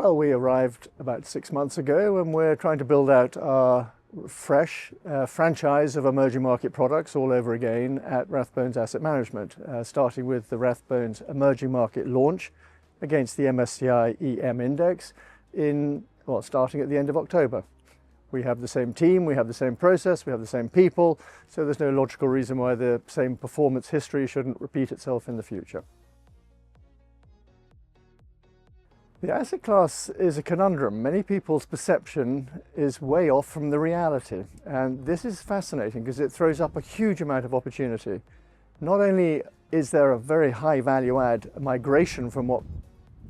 Well, we arrived about 6 months ago and we're trying to build out our fresh franchise of emerging market products all over again at Rathbones Asset Management, starting with the Rathbones Emerging Market launch against the MSCI EM index starting at the end of October. We have the same team, we have the same process, we have the same people, so there's no logical reason why the same performance history shouldn't repeat itself in the future. The asset class is a conundrum. Many people's perception is way off from the reality, and this is fascinating because it throws up a huge amount of opportunity. Not only is there a very high value add migration from what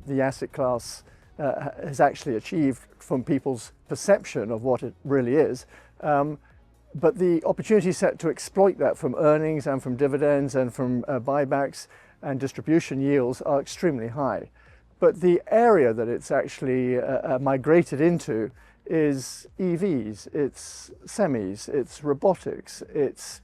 the asset class has actually achieved from people's perception of what it really is, but the opportunity set to exploit that from earnings and from dividends and from buybacks and distribution yields are extremely high. But the area that it's actually migrated into is EVs, it's semis, it's robotics, it's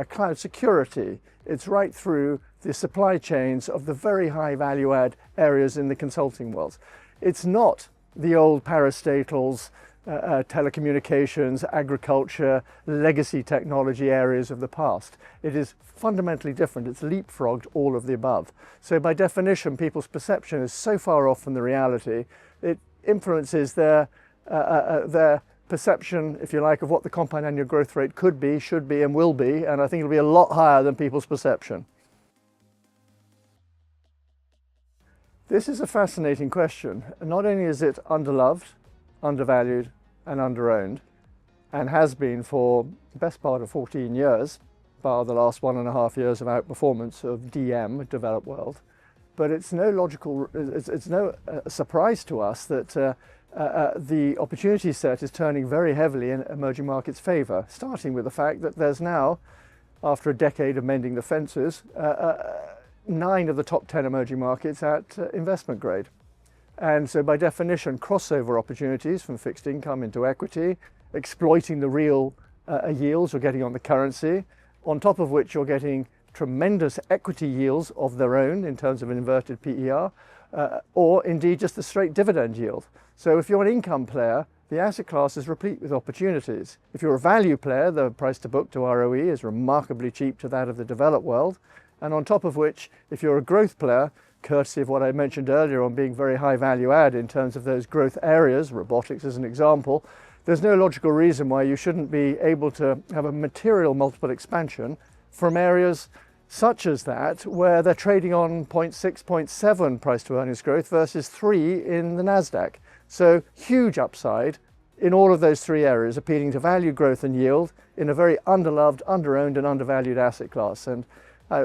cloud security. It's right through the supply chains of the very high value add areas in the consulting world. It's not the old parastatals, telecommunications, agriculture, legacy technology areas of the past. It is fundamentally different. It's leapfrogged all of the above. So by definition, people's perception is so far off from the reality, it influences their perception, if you like, of what the compound annual growth rate could be, should be, and will be, and I think it'll be a lot higher than people's perception. This is a fascinating question. Not only is it underloved, undervalued, and underowned, and has been for the best part of 14 years, bar the last 1.5 years of outperformance of DM, developed world. But it's no surprise to us that the opportunity set is turning very heavily in emerging markets' favour, starting with the fact that there's now, after a decade of mending the fences, 9 of the top 10 emerging markets at investment grade. And so by definition, crossover opportunities from fixed income into equity, exploiting the real yields you're getting on the currency, on top of which you're getting tremendous equity yields of their own in terms of an inverted PER, or indeed just the straight dividend yield. So if you're an income player, the asset class is replete with opportunities. If you're a value player, the price to book to ROE is remarkably cheap to that of the developed world. And on top of which, if you're a growth player, courtesy of what I mentioned earlier on being very high value add in terms of those growth areas, robotics as an example, there's no logical reason why you shouldn't be able to have a material multiple expansion from areas such as that, where they're trading on 0.6, 0.7 price to earnings growth versus 3 in the NASDAQ. So huge upside in all of those 3 areas, appealing to value, growth and yield in a very underloved, underowned and undervalued asset class. And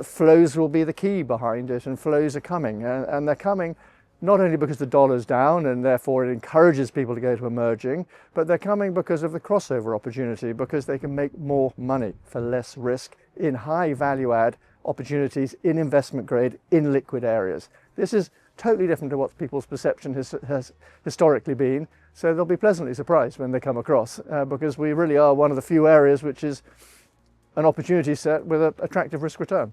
flows will be the key behind it, and flows are coming, and they're coming not only because the dollar's down and therefore it encourages people to go to emerging, but they're coming because of the crossover opportunity, because they can make more money for less risk in high value add opportunities in investment grade, in liquid areas. This is totally different to what people's perception has historically been, so they'll be pleasantly surprised when they come across, because we really are one of the few areas which is an opportunity set with an attractive risk return.